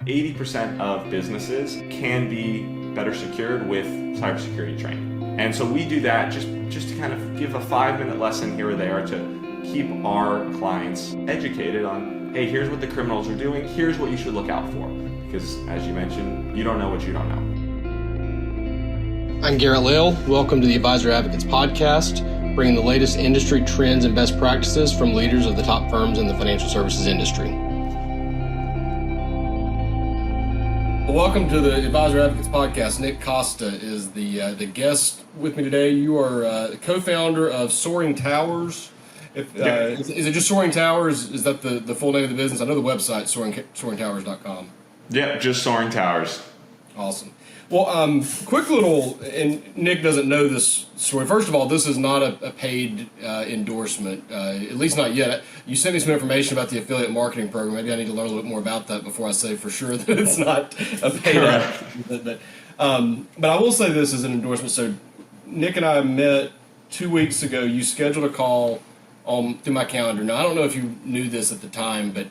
80% of businesses can be better secured with cybersecurity training. And so we do that just to kind of give a 5-minute lesson here or there to keep our clients educated on, hey, here's what the criminals are doing, here's what you should look out for. Because as you mentioned, you don't know what you don't know. I'm Garrett. Welcome to the Advisor Advocates Podcast, bringing the latest industry trends and best practices from leaders of the top firms in the financial services industry. Welcome to the Advisor Advocates Podcast. Nick Costa is the guest with me today. You are co-founder of Soaring Towers. Is it just Soaring Towers? Is that the full name of the business? I know the website, soaringtowers.com. Yep, just Soaring Towers. Awesome. Well, quick little, and Nick doesn't know this story. First of all, this is not a paid endorsement, at least not yet. You sent me some information about the affiliate marketing program. Maybe I need to learn a little bit more about that before I say for sure that it's not a paid advertisement. But I will say this as an endorsement. So Nick and I met 2 weeks ago. You scheduled a call through my calendar. Now, I don't know if you knew this at the time, but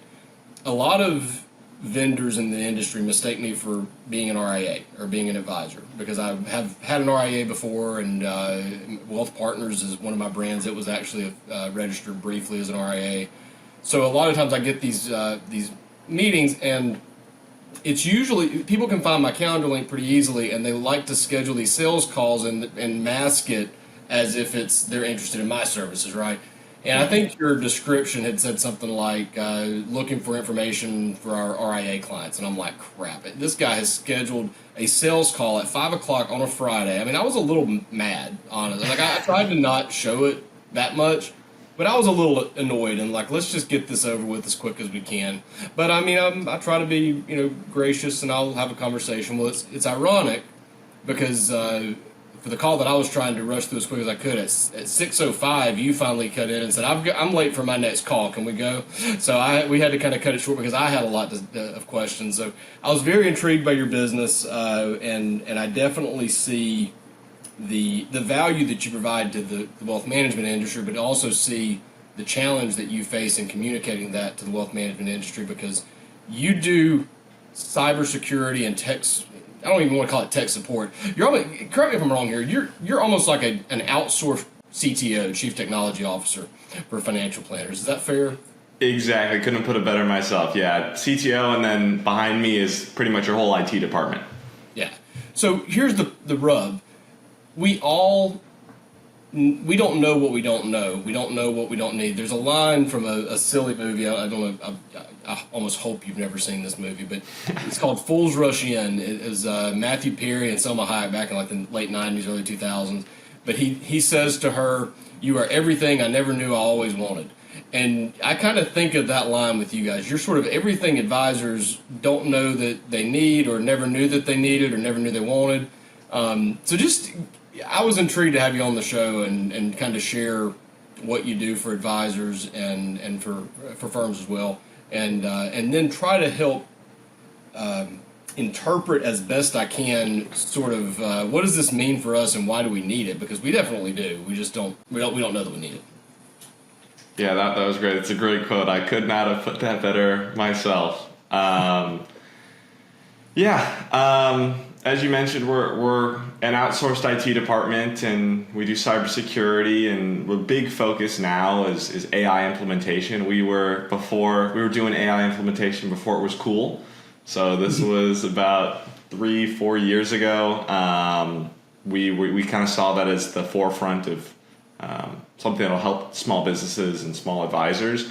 a lot of vendors in the industry mistake me for being an RIA or being an advisor, because I have had an RIA before, and Wealth Partners is one of my brands. It was actually registered briefly as an RIA. So a lot of times I get these meetings, and it's usually, people can find my calendar link pretty easily, and they like to schedule these sales calls and mask it as if they're interested in my services, right? And I think your description had said something like looking for information for our RIA clients. And I'm like, crap, this guy has scheduled a sales call at 5 o'clock on a Friday. I mean, I was a little mad, honestly. Like, I tried to not show it that much, but I was a little annoyed and like, let's just get this over with as quick as we can. But I mean, I try to be, gracious, and I'll have a conversation. Well, it's ironic because for the call that I was trying to rush through as quick as I could, at 6:05, you finally cut in and said, I'm late for my next call. Can we go? So we had to kind of cut it short because I had a lot of questions. So I was very intrigued by your business, and I definitely see the value that you provide to the wealth management industry, but also see the challenge that you face in communicating that to the wealth management industry, because you do cybersecurity and tech. I don't even want to call it tech support. Correct me if I'm wrong here. You're almost like an outsourced CTO, Chief Technology Officer, for financial planners. Is that fair? Exactly. Couldn't put it better myself. Yeah, CTO, and then behind me is pretty much your whole IT department. Yeah. So here's the rub. We don't know what we don't know. We don't know what we don't need. There's a line from a silly movie. I don't know. I almost hope you've never seen this movie, but it's called Fools Rush In. It is Matthew Perry and Selma Hayek back in like the late 90s, early 2000s. But he says to her, "You are everything I never knew I always wanted." And I kind of think of that line with you guys. You're sort of everything advisors don't know that they need, or never knew that they needed, or never knew they wanted. I was intrigued to have you on the show and kind of share what you do for advisors and for firms as well. And then try to help interpret as best I can sort of what does this mean for us and why do we need it? Because we definitely do. We just don't know that we need it. Yeah, that was great. It's a great quote. I could not have put that better myself. As you mentioned, we're an outsourced IT department, and we do cybersecurity, and a big focus now is AI implementation. We were doing AI implementation before it was cool. So this was about 3-4 years ago. We kind of saw that as the forefront of something that will help small businesses and small advisors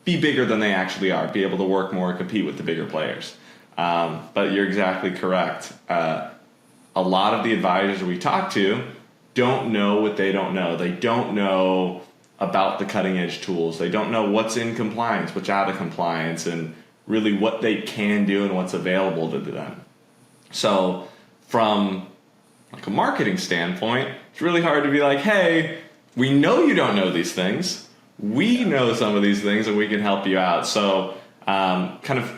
be bigger than they actually are, be able to work more, compete with the bigger players. But you're exactly correct. A lot of the advisors we talk to don't know what they don't know. They don't know about the cutting edge tools. They don't know what's in compliance, what's out of compliance, and really what they can do and what's available to them. So from like a marketing standpoint, it's really hard to be like, hey, we know you don't know these things. We know some of these things and we can help you out. So kind of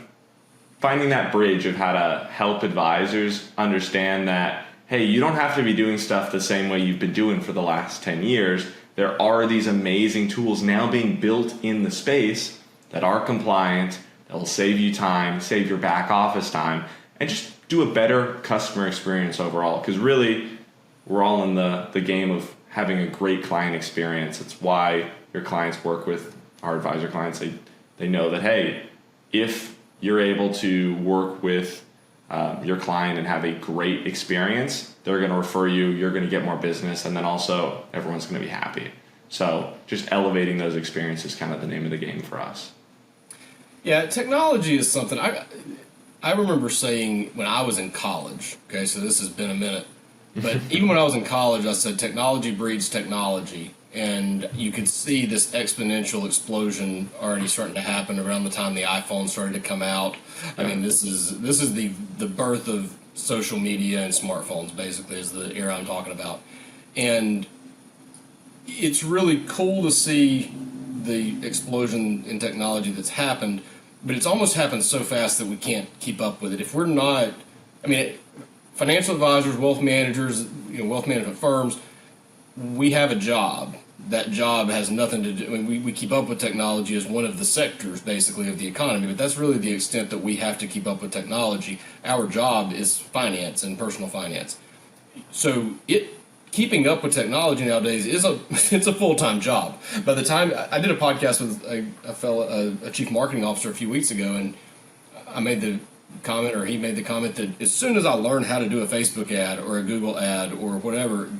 finding that bridge of how to help advisors understand that, hey, you don't have to be doing stuff the same way you've been doing for the last 10 years. There are these amazing tools now being built in the space that are compliant, It'll save you time, save your back office time, and just do a better customer experience overall. Because really, we're all in the game of having a great client experience. It's why your clients work with our advisor clients. They know that, hey, if you're able to work with your client and have a great experience, they're going to refer you, you're going to get more business, and then also everyone's going to be happy. So just elevating those experiences is kind of the name of the game for us. Yeah, technology is something I remember saying when I was in college. Okay, so this has been a minute. But even when I was in college, I said technology breeds technology. And you could see this exponential explosion already starting to happen around the time the iPhone started to come out. I mean, this is the birth of social media and smartphones, basically, is the era I'm talking about. And it's really cool to see the explosion in technology that's happened, but it's almost happened so fast that we can't keep up with it. If we're not, I mean, financial advisors, wealth managers, wealth management firms, we have a job. That job has nothing to do. I mean, we keep up with technology as one of the sectors, basically, of the economy, but that's really the extent that we have to keep up with technology. Our job is finance and personal finance. So keeping up with technology nowadays is it's a full-time job. By the time I did a podcast with a chief marketing officer a few weeks ago, and I made the comment, or he made the comment, that as soon as I learn how to do a Facebook ad or a Google ad or whatever,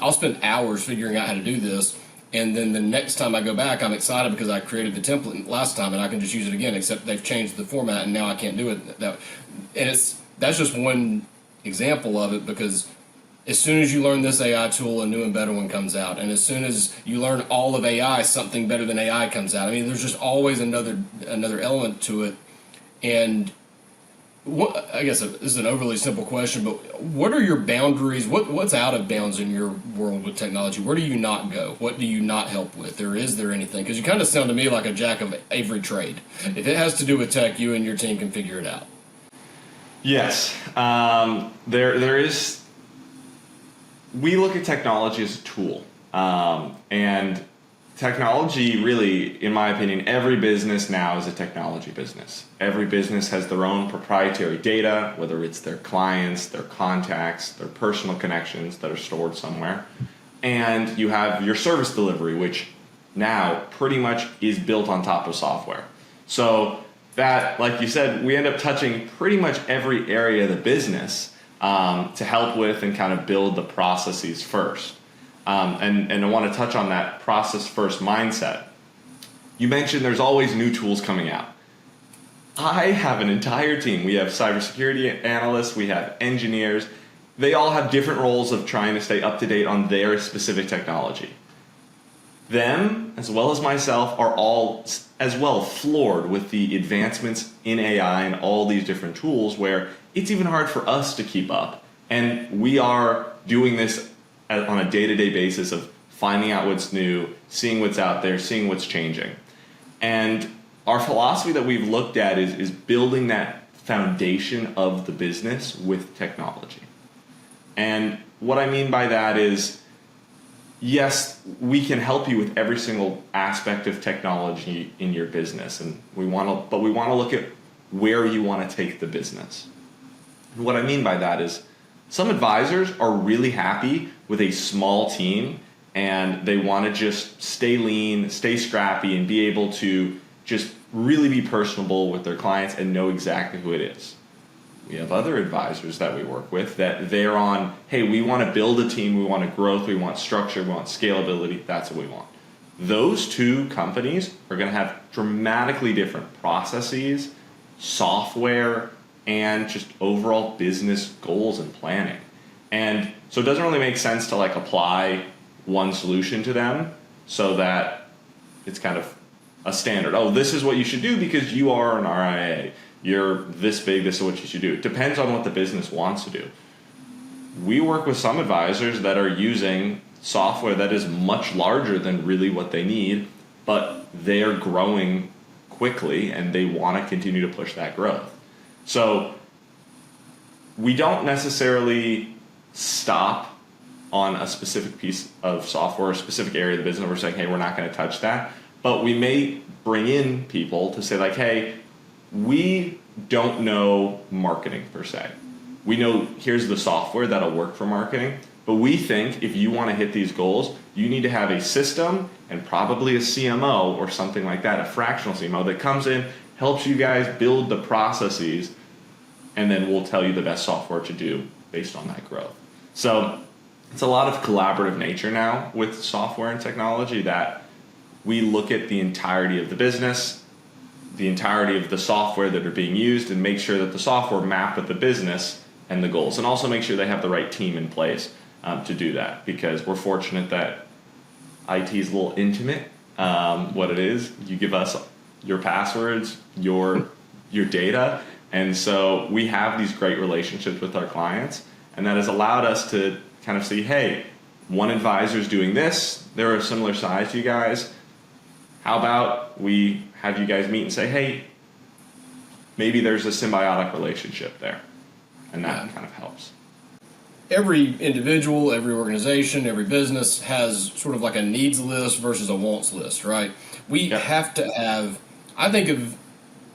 I'll spend hours figuring out how to do this, and then the next time I go back, I'm excited because I created the template last time and I can just use it again, except they've changed the format and now I can't do it. That's just one example of it, because as soon as you learn this AI tool, a new and better one comes out, and as soon as you learn all of AI, something better than AI comes out. I mean, there's just always another element to it. And I guess this is an overly simple question, but what are your boundaries? What's out of bounds in your world with technology? Where do you not go? What do you not help with? Or is there anything? Because you kind of sound to me like a jack of every trade. If it has to do with tech, you and your team can figure it out. Yes. There is. We look at technology as a tool. And technology, really, in my opinion, every business now is a technology business. Every business has their own proprietary data, whether it's their clients, their contacts, their personal connections that are stored somewhere. And you have your service delivery, which now pretty much is built on top of software. So that, like you said, we end up touching pretty much every area of the business to help with and kind of build the processes first. And I want to touch on that process first mindset. You mentioned there's always new tools coming out. I have an entire team. We have cybersecurity analysts, we have engineers. They all have different roles of trying to stay up to date on their specific technology. Them, as well as myself, are all as well floored with the advancements in AI and all these different tools, where it's even hard for us to keep up. And we are doing this on a day-to-day basis of finding out what's new, seeing what's out there, seeing what's changing. And our philosophy that we've looked at is building that foundation of the business with technology. And what I mean by that is, yes, we can help you with every single aspect of technology in your business, and we want to look at where you want to take the business. And what I mean by that is, some advisors are really happy with a small team, and they want to just stay lean, stay scrappy, and be able to just really be personable with their clients and know exactly who it is. We have other advisors that we work with that they're on, hey, we want to build a team, we want growth, we want structure, we want scalability, that's what we want. Those two companies are going to have dramatically different processes, software, and just overall business goals and planning. And so it doesn't really make sense to apply one solution to them so that it's kind of a standard. Oh, this is what you should do because you are an RIA. You're this big, this is what you should do. It depends on what the business wants to do. We work with some advisors that are using software that is much larger than really what they need, but they are growing quickly and they want to continue to push that growth. So we don't necessarily stop on a specific piece of software, a specific area of the business. We're saying, hey, we're not going to touch that. But we may bring in people to say, hey, we don't know marketing per se. We know here's the software that'll work for marketing, but we think if you want to hit these goals, you need to have a system and probably a CMO or something like that, a fractional CMO that comes in, helps you guys build the processes, and then we'll tell you the best software to do based on that growth. So it's a lot of collaborative nature now with software and technology, that we look at the entirety of the business, the entirety of the software that are being used, and make sure that the software map with the business and the goals, and also make sure they have the right team in place to do that, because we're fortunate that IT is a little intimate. What it is, you give us your passwords, your data, and so we have these great relationships with our clients, and that has allowed us to kind of see, hey, one advisor is doing this, they're a similar size to you guys. How about we have you guys meet and say, hey, maybe there's a symbiotic relationship there, and that kind of helps. Every individual, every organization, every business has sort of like a needs list versus a wants list, right? We have to have, I get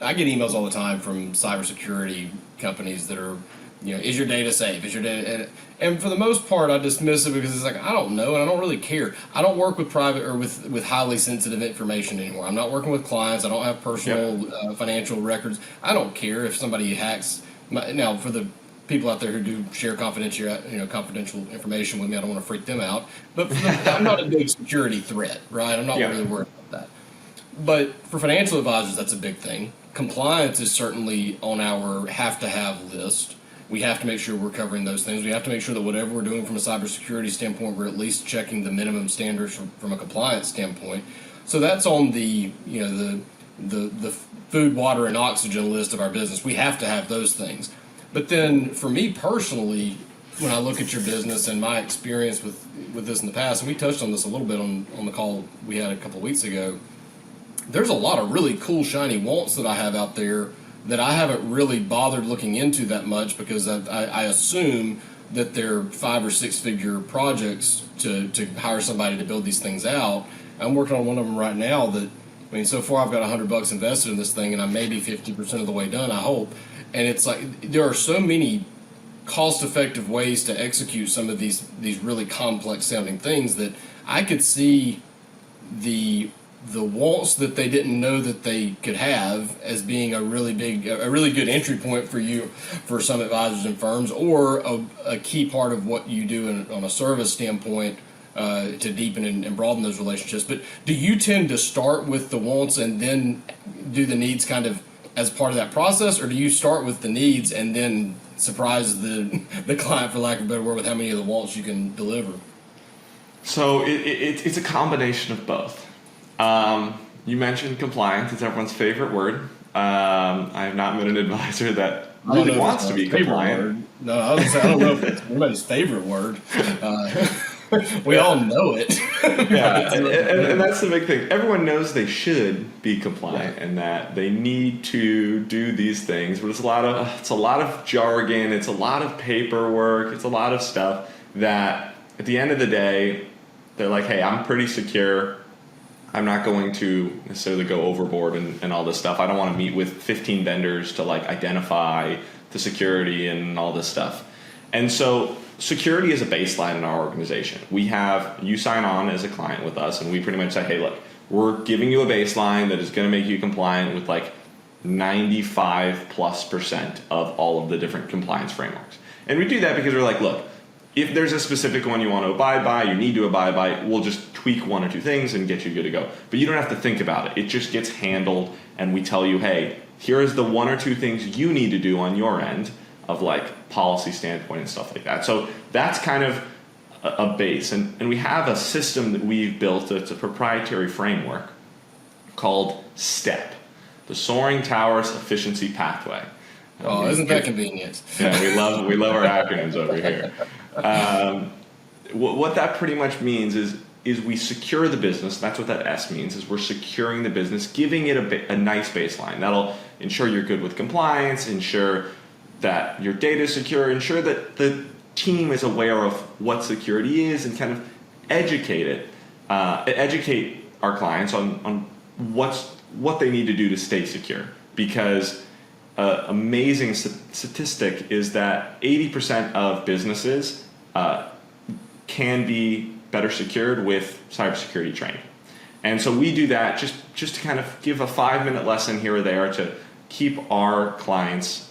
emails all the time from cybersecurity companies that are, is your data safe? Is your data, and for the most part, I dismiss it because it's like, I don't know, and I don't really care. I don't work with private or with highly sensitive information anymore. I'm not working with clients. I don't have personal financial records. I don't care if somebody hacks now, for the people out there who do share confidential information with me, I don't want to freak them out. But I'm not a big security threat, right? I'm not really worried about that. But for financial advisors, that's a big thing. Compliance is certainly on our have-to-have list. We have to make sure we're covering those things. We have to make sure that whatever we're doing from a cybersecurity standpoint, we're at least checking the minimum standards from a compliance standpoint. So that's on the food, water, and oxygen list of our business. We have to have those things. But then for me personally, when I look at your business and my experience with this in the past, and we touched on this a little bit on the call we had a couple of weeks ago, there's a lot of really cool, shiny wants that I have out there that I haven't really bothered looking into that much, because I assume that they're 5 or 6 figure projects to hire somebody to build these things out. I'm working on one of them right now that, so far I've got $100 invested in this thing, and I'm maybe 50% of the way done, I hope. And it's like, there are so many cost-effective ways to execute some of these really complex-sounding things that I could see the wants that they didn't know that they could have as being a really good entry point for you, for some advisors and firms, or a key part of what you do on a service standpoint to deepen and broaden those relationships. But do you tend to start with the wants and then do the needs kind of as part of that process, or do you start with the needs and then surprise the client, for lack of a better word, with how many of the wants you can deliver? So it's a combination of both. You mentioned compliance. It's everyone's favorite word. I have not met an advisor that really wants to be compliant. Word. No, I don't know if it's everybody's favorite word. We all know it. Yeah, and that's the big thing. Everyone knows they should be compliant and that they need to do these things, but it's a lot of jargon, it's a lot of paperwork, it's a lot of stuff that at the end of the day, they're like, hey, I'm pretty secure. I'm not going to necessarily go overboard and all this stuff. I don't want to meet with 15 vendors to identify the security and all this stuff. And so security is a baseline in our organization. You sign on as a client with us, and we pretty much say, hey, look, we're giving you a baseline that is going to make you compliant with 95+% of all of the different compliance frameworks. And we do that because we're like, look, if there's a specific one you want to abide by, you need to abide by, we'll just tweak 1 or 2 things and get you good to go. But you don't have to think about it. It just gets handled, and we tell you, hey, here is the 1 or 2 things you need to do on your end of policy standpoint and stuff like that. So that's kind of a base. And we have a system that we've built. It's a proprietary framework called STEP, the Soaring Towers Efficiency Pathway. Oh, isn't that convenient? Yeah, we love our acronyms over here. What that pretty much means is we secure the business. That's what that S means, is we're securing the business, giving it a nice baseline. That'll ensure you're good with compliance, ensure that your data is secure, ensure that the team is aware of what security is, and kind of educate our clients on what they need to do to stay secure. Because amazing statistic is that 80% of businesses can be better secured with cybersecurity training. And so we do that just to kind of give a 5-minute lesson here or there to keep our clients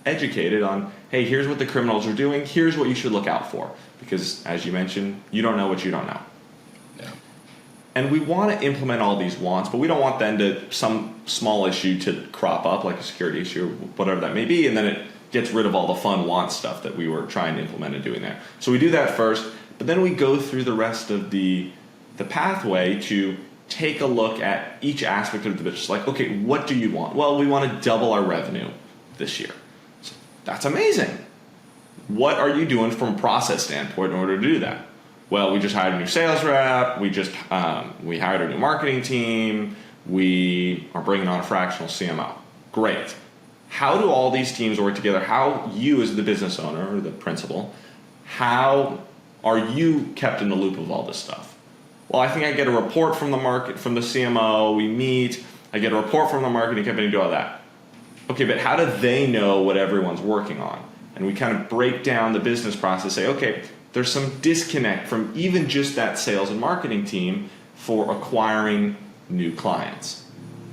educated on, hey, here's what the criminals are doing, here's what you should look out for. Because as you mentioned, you don't know what you don't know. Yeah. And we want to implement all these wants, but we don't want then to some small issue to crop up, like a security issue, whatever that may be, and then it gets rid of all the fun want stuff that we were trying to implement and doing there. So we do that first, but then we go through the rest of the pathway to take a look at each aspect of the business. Like, okay, what do you want? Well, we want to double our revenue this year. So that's amazing. What are you doing from a process standpoint in order to do that? Well, we just hired a new sales rep. We hired a new marketing team. We are bringing on a fractional CMO. Great. How do all these teams work together? How you as the business owner or the principal, how are you kept in the loop of all this stuff? Well, I think I get a report from the CMO, we meet, I get a report from the marketing company, do all that. Okay, but how do they know what everyone's working on? And we kind of break down the business process, say, okay, there's some disconnect from even just that sales and marketing team for acquiring new clients.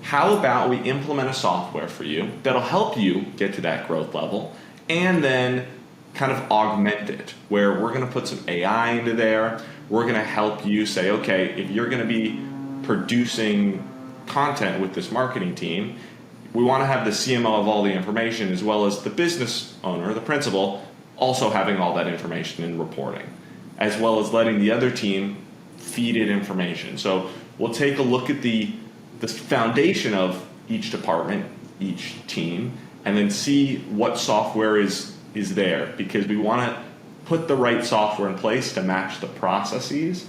How about we implement a software for you that'll help you get to that growth level and then kind of augment it, where we're going to put some AI into there. We're going to help you say, okay, if you're going to be producing content with this marketing team, we want to have the CMO of all the information as well as the business owner, the principal, also having all that information and reporting, as well as letting the other team feed it information. So we'll take a look at the foundation of each department, each team, and then see what software is there, because we want to put the right software in place to match the processes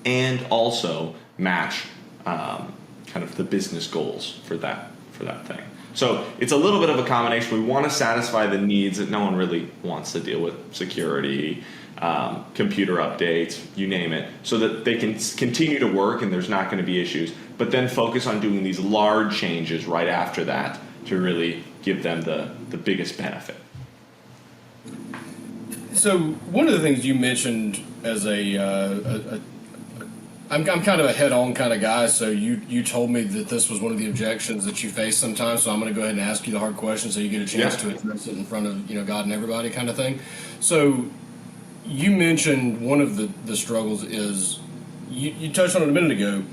and also match kind of the business goals for that thing. So it's a little bit of a combination. We want to satisfy the needs that no one really wants to deal with: security, computer updates, you name it, so that they can continue to work and there's not going to be issues, but then focus on doing these large changes right after that to really give them the biggest benefit. So one of the things you mentioned as I'm kind of a head-on kind of guy, so you told me that this was one of the objections that you face sometimes, so I'm going to go ahead and ask you the hard questions so you get a chance to address it in front of God and everybody kind of thing. So you mentioned one of the struggles is, you touched on it a minute ago,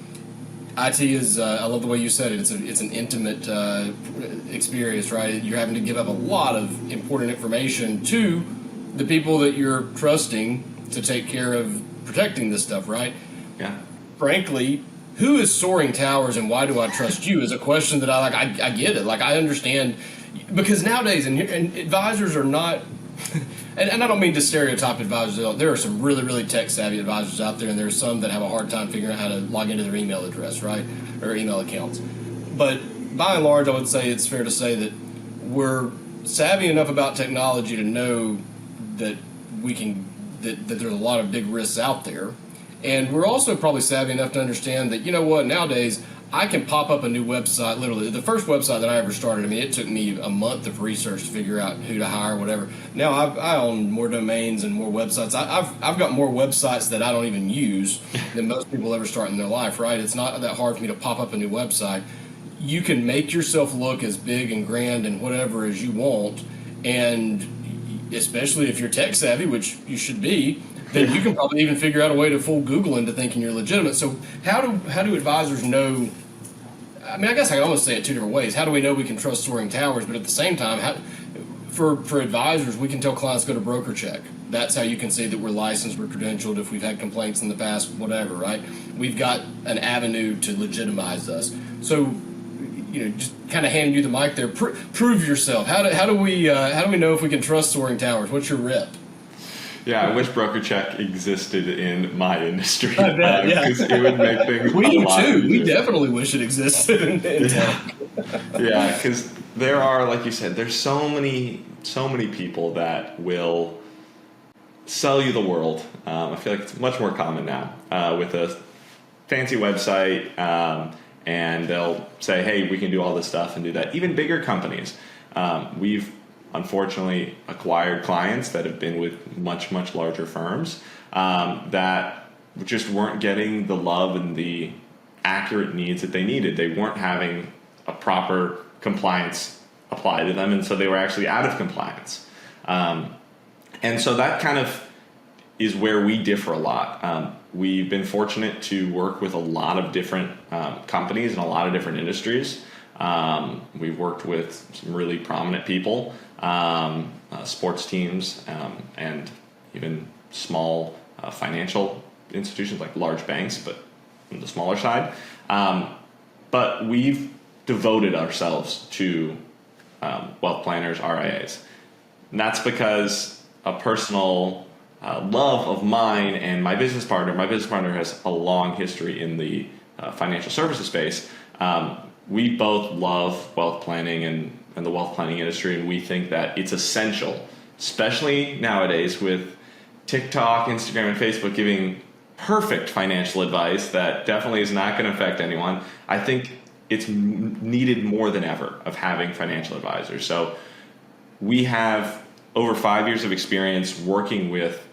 IT is, I love the way you said it, it's an intimate experience, right? You're having to give up a lot of important information to the people that you're trusting to take care of protecting this stuff, right? Yeah. Frankly, who is Soaring Towers and why do I trust you is a question that I get it. Like, I understand, because nowadays, and advisors are not, and I don't mean to stereotype advisors. There are some really, really tech-savvy advisors out there, and there are some that have a hard time figuring out how to log into their email address, right, or email accounts. But by and large, I would say it's fair to say that we're savvy enough about technology to know that that there's a lot of big risks out there. And we're also probably savvy enough to understand that, you know what, nowadays I can pop up a new website. Literally, the first website that I ever started, I mean, it took me a month of research to figure out who to hire, whatever. Now I own more domains and more websites. I've got more websites that I don't even use than most people ever start in their life, right? It's not that hard for me to pop up a new website. You can make yourself look as big and grand and whatever as you want, and especially if you're tech savvy, which you should be, then you can probably even figure out a way to fool Google into thinking you're legitimate. So how do advisors know? I mean, I guess I can almost say it two different ways. How do we know we can trust Soaring Towers? But at the same time, for advisors, we can tell clients go to broker check. That's how you can see that we're licensed, we're credentialed, if we've had complaints in the past, whatever, right? We've got an avenue to legitimize us. So, just kind of handing you the mic there. Prove yourself. How do we know if we can trust Soaring Towers? What's your rep? Yeah, I wish broker check existed in my industry. I bet, yeah. Because it would make things We a do lot too. easier. We definitely wish it existed in tech. Yeah, because there are, like you said, there's so many people that will sell you the world. I feel like it's much more common now with a fancy website, and they'll say, hey, we can do all this stuff and do that. Even bigger companies. We've unfortunately acquired clients that have been with much, much larger firms that just weren't getting the love and the accurate needs that they needed. They weren't having a proper compliance apply to them, and so they were actually out of compliance. And so that kind of is where we differ a lot. We've been fortunate to work with a lot of different companies in a lot of different industries. We've worked with some really prominent people, sports teams, and even small financial institutions like large banks, but on the smaller side. But we've devoted ourselves to wealth planners, RIAs. And that's because a personal love of mine and my business partner has a long history in the financial services space. We both love wealth planning and the wealth planning industry, and we think that it's essential, especially nowadays with TikTok, Instagram, and Facebook giving perfect financial advice that definitely is not going to affect anyone. I think it's needed more than ever of having financial advisors. So we have over 5 years of experience working with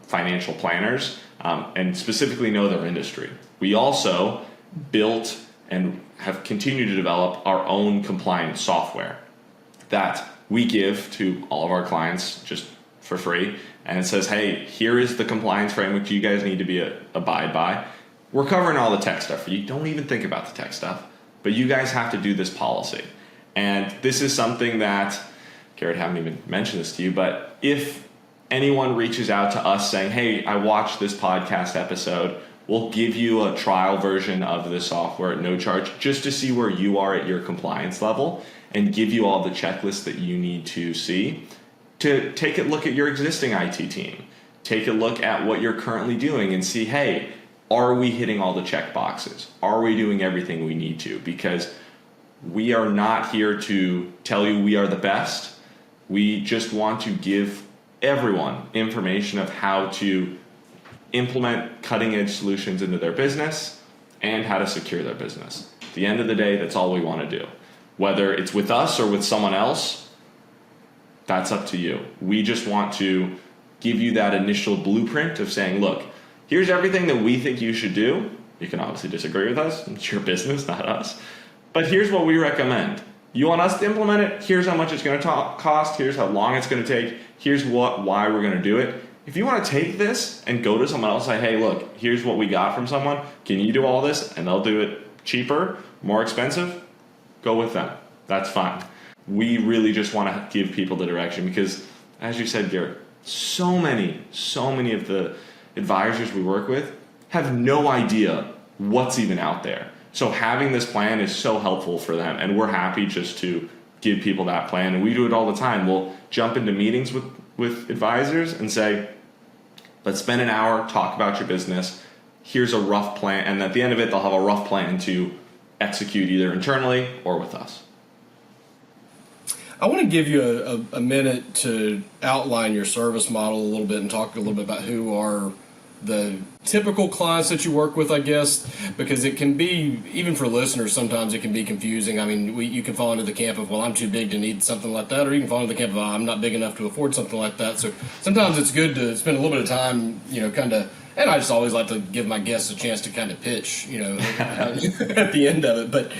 financial planners and specifically know their industry. We also built and have continued to develop our own compliance software that we give to all of our clients just for free. And it says, hey, here is the compliance framework you guys need to abide by. We're covering all the tech stuff for you. Don't even think about the tech stuff, but you guys have to do this policy. And this is something that, Garrett, haven't even mentioned this to you, but if anyone reaches out to us saying, hey, I watched this podcast episode, we'll give you a trial version of the software at no charge just to see where you are at your compliance level and give you all the checklists that you need to see to take a look at your existing IT team. Take a look at what you're currently doing and see, hey, are we hitting all the check boxes? Are we doing everything we need to? Because we are not here to tell you we are the best. We just want to give everyone information of how to implement cutting edge solutions into their business and how to secure their business. At the end of the day, that's all we want to do. Whether it's with us or with someone else, that's up to you. We just want to give you that initial blueprint of saying, look, here's everything that we think you should do. You can obviously disagree with us. It's your business, not us. But here's what we recommend. You want us to implement it? Here's how much it's going to cost. Here's how long it's going to take. Here's why we're going to do it. If you want to take this and go to someone else and say, hey, look, here's what we got from someone. Can you do all this? And they'll do it cheaper, more expensive. Go with them. That's fine. We really just want to give people the direction because, as you said, Garrett, so many of the advisors we work with have no idea what's even out there. So having this plan is so helpful for them, and we're happy just to give people that plan. And we do it all the time. We'll jump into meetings with advisors and say, let's spend an hour, talk about your business. Here's a rough plan. And at the end of it, they'll have a rough plan to execute either internally or with us. I want to give you a minute to outline your service model a little bit and talk a little bit about who are the typical clients that you work with, I guess, because it can be, even for listeners, sometimes it can be confusing. I mean, you can fall into the camp of, well, I'm too big to need something like that, or you can fall into the camp of, I'm not big enough to afford something like that. So sometimes it's good to spend a little bit of time, kind of, and I just always like to give my guests a chance to kind of pitch, at the end of it. But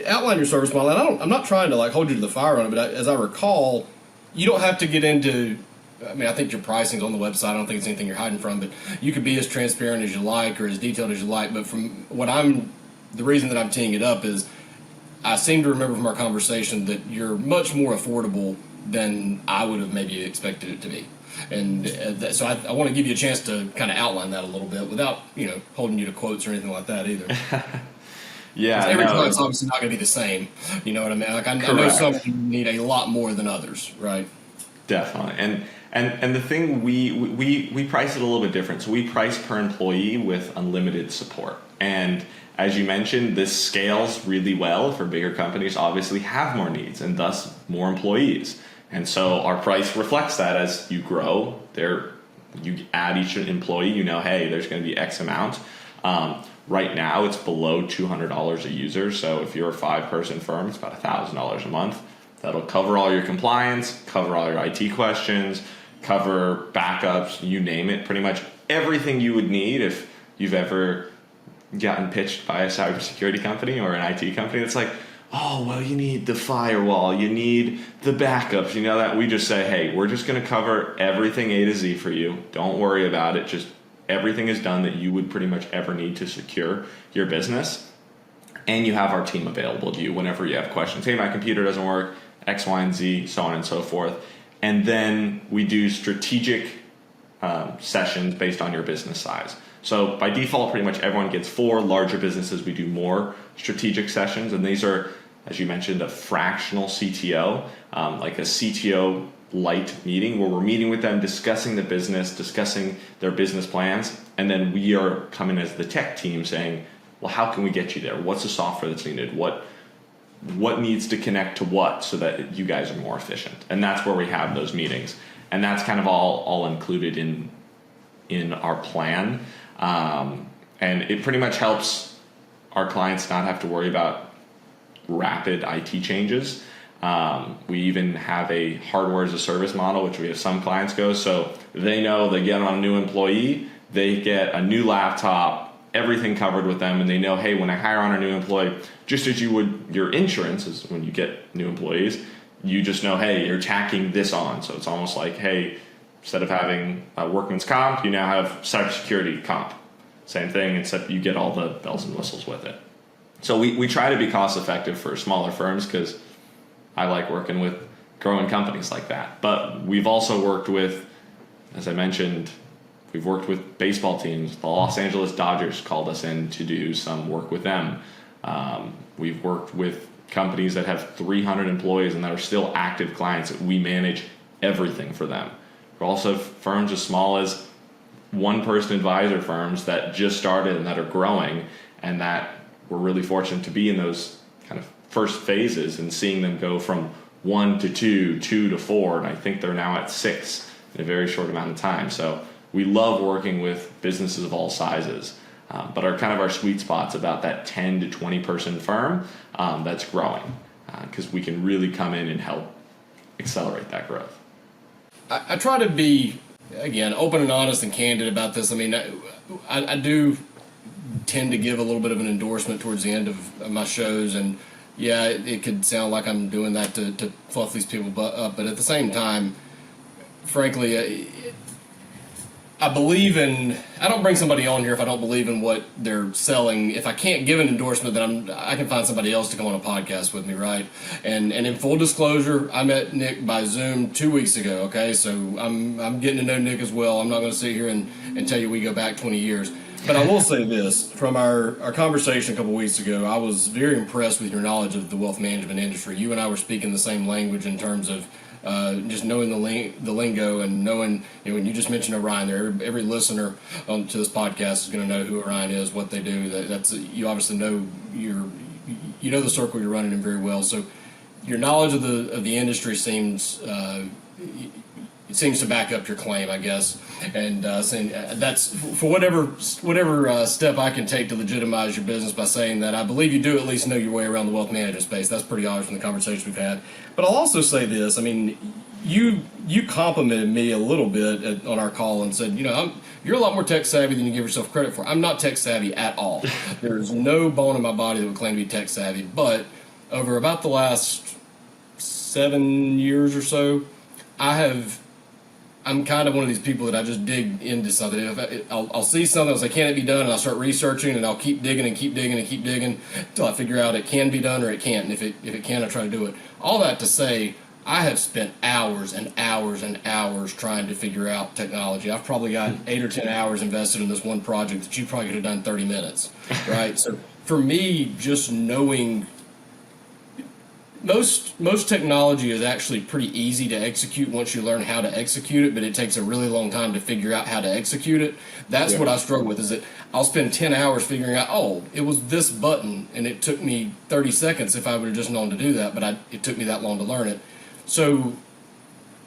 outline your service model. And I'm not trying to hold you to the fire on it, but as I recall, you don't have to get into, I think your pricing's on the website. I don't think it's anything you're hiding from, but you could be as transparent as you like or as detailed as you like. But from the reason that I'm teeing it up is I seem to remember from our conversation that you're much more affordable than I would have maybe expected it to be. And so I want to give you a chance to kind of outline that a little bit without, holding you to quotes or anything like that either. Yeah. Every client's obviously not going to be the same. You know what I mean? I know some need a lot more than others, right? Definitely. And the thing, we price it a little bit different. So we price per employee with unlimited support. And as you mentioned, this scales really well for bigger companies, obviously have more needs and thus more employees. And so our price reflects that as you grow. You add each employee, hey, there's going to be X amount. Right now, it's below $200 a user. So if you're a 5-person firm, it's about $1,000 a month. That'll cover all your compliance, cover all your IT questions, cover backups, you name it. Pretty much everything you would need if you've ever gotten pitched by a cybersecurity company or an IT company. It's like, oh, well, you need the firewall, you need the backups, you know that. We just say, hey, we're just going to cover everything A to Z for you. Don't worry about it. Just everything is done that you would pretty much ever need to secure your business. And you have our team available to you whenever you have questions. Hey, my computer doesn't work, X, Y, and Z, so on and so forth. And then we do strategic sessions based on your business size. So by default, pretty much everyone gets 4. Larger businesses, we do more strategic sessions. And these are, as you mentioned, a fractional CTO, like a CTO light meeting where we're meeting with them, discussing the business, discussing their business plans. And then we are coming as the tech team saying, well, how can we get you there? What's the software that's needed? What needs to connect to what so that you guys are more efficient? And that's where we have those meetings. And that's kind of all included in our plan. And it pretty much helps our clients not have to worry about rapid IT changes. We even have a hardware as a service model, which we have some clients go. So they know they get on a new employee, they get a new laptop, everything covered with them, and they know, hey, when I hire on a new employee, just as you would your insurance is when you get new employees, you just know, hey, you're tacking this on. So it's almost like, hey, instead of having a workman's comp, you now have cybersecurity comp. Same thing, except you get all the bells and whistles with it. So we try to be cost effective for smaller firms because I like working with growing companies like that. But we've also worked with, as I mentioned, we've worked with baseball teams. The Los Angeles Dodgers called us in to do some work with them. We've worked with companies that have 300 employees and that are still active clients. We manage everything for them. We're also firms as small as one-person advisor firms that just started and that are growing, and that we're really fortunate to be in those kind of first phases and seeing them go from 1 to 2, 2 to 4, and I think they're now at 6 in a very short amount of time. So we love working with businesses of all sizes, but our sweet spot's about that 10 to 20 person firm that's growing, because we can really come in and help accelerate that growth. I try to be, again, open and honest and candid about this. I mean, I do tend to give a little bit of an endorsement towards the end of my shows, and yeah, it could sound like I'm doing that to fluff these people up, but at the same time, frankly, I don't bring somebody on here if I don't believe in what they're selling. If I can't give an endorsement, then I can find somebody else to come on a podcast with me, right? And in full disclosure, I met Nick by Zoom 2 weeks ago, okay? So I'm getting to know Nick as well. I'm not going to sit here and tell you we go back 20 years. But I will say this, from our conversation a couple weeks ago, I was very impressed with your knowledge of the wealth management industry. You and I were speaking the same language in terms of just knowing the lingo and knowing, when you just mentioned Orion there, every listener to this podcast is going to know who Orion is, what they do. That's you obviously know you know the circle you're running in very well. So your knowledge of the industry seems to back up your claim, I guess. And saying that's for whatever step I can take to legitimize your business by saying that I believe you do at least know your way around the wealth management space. That's pretty obvious from the conversation we've had. But I'll also say this. I mean, you complimented me a little bit on our call and said, you're a lot more tech savvy than you give yourself credit for. I'm not tech savvy at all. There's no bone in my body that would claim to be tech savvy. But over about the last 7 years or so, I'm kind of one of these people that I just dig into something. I'll see something, I'll say, can it be done? And I'll start researching, and I'll keep digging and keep digging and keep digging until I figure out it can be done or it can't. And if it can, I try to do it. All that to say, I have spent hours and hours and hours trying to figure out technology. I've probably got 8 or 10 hours invested in this one project that you probably could have done 30 minutes, right? So for me, just knowing most technology is actually pretty easy to execute once you learn how to execute it, but it takes a really long time to figure out how to execute it. That's what I struggle with, is that I'll spend 10 hours figuring out, it was this button, and it took me 30 seconds if I would have just known to do that, but it took me that long to learn it. So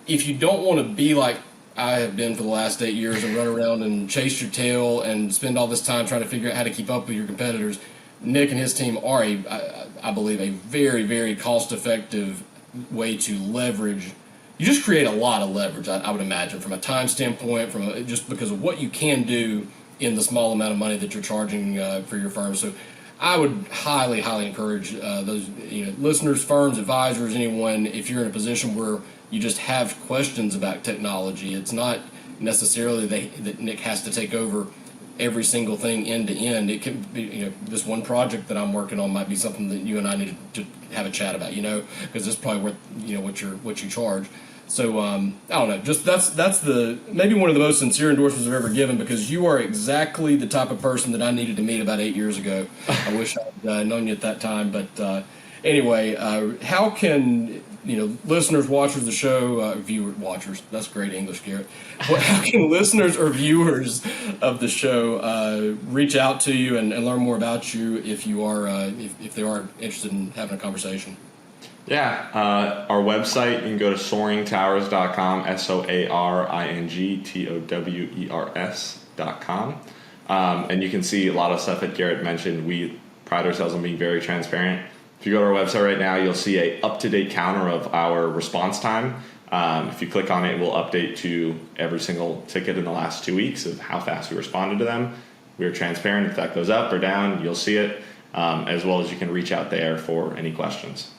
if you don't want to be like I have been for the last 8 years and run around and chase your tail and spend all this time trying to figure out how to keep up with your competitors. Nick and his team are, I believe, a very, very cost-effective way to leverage. You just create a lot of leverage, I would imagine, from a time standpoint, just because of what you can do in the small amount of money that you're charging for your firm. So I would highly, highly encourage those listeners, firms, advisors, anyone, if you're in a position where you just have questions about technology. It's not necessarily that Nick has to take over every single thing end to end. It can be, this one project that I'm working on might be something that you and I need to have a chat about, because it's probably worth, what you charge. So I don't know. Just that's the maybe one of the most sincere endorsements I've ever given, because you are exactly the type of person that I needed to meet about 8 years ago. I wish I'd known you at that time. But anyway, how can listeners, watchers of the show, watchers? That's great English, Garrett. How can listeners or viewers of the show reach out to you and learn more about you if you are if they are interested in having a conversation? Yeah, our website, you can go to soaringtowers.com, soaringtowers.com, and you can see a lot of stuff that Garrett mentioned. We pride ourselves on being very transparent. If you go to our website right now, you'll see a up-to-date counter of our response time. If you click on it, it will update to every single ticket in the last 2 weeks of how fast we responded to them. We are transparent. If that goes up or down, you'll see it, as well as you can reach out there for any questions.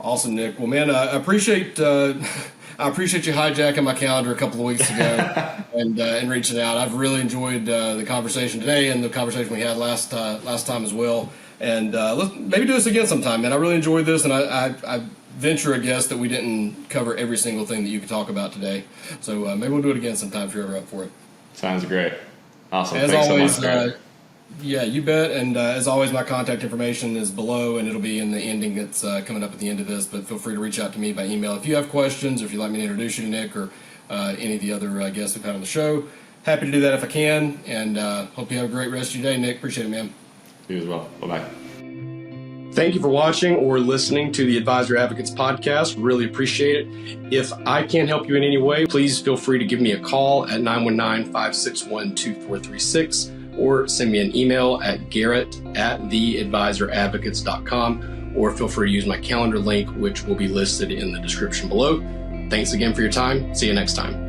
Awesome, Nick. Well, man, I appreciate you hijacking my calendar a couple of weeks ago and reaching out. I've really enjoyed the conversation today and the conversation we had last time as well. And let's maybe do this again sometime, man. I really enjoyed this, and I venture a guess that we didn't cover every single thing that you could talk about today. So maybe we'll do it again sometime if you're ever up for it. Sounds great. Awesome. As Thanks always, so much, Garrett. Yeah, you bet. And as always, my contact information is below, and it'll be in the ending that's coming up at the end of this. But feel free to reach out to me by email if you have questions, or if you'd like me to introduce you to Nick or any of the other guests we've had on the show. Happy to do that if I can. And hope you have a great rest of your day, Nick. Appreciate it, man. You as well. Bye-bye. Thank you for watching or listening to the Advisor Advocates podcast. Really appreciate it. If I can help you in any way, please feel free to give me a call at 919-561-2436 or send me an email at garrett@theadvisoradvocates.com, or feel free to use my calendar link, which will be listed in the description below. Thanks again for your time. See you next time.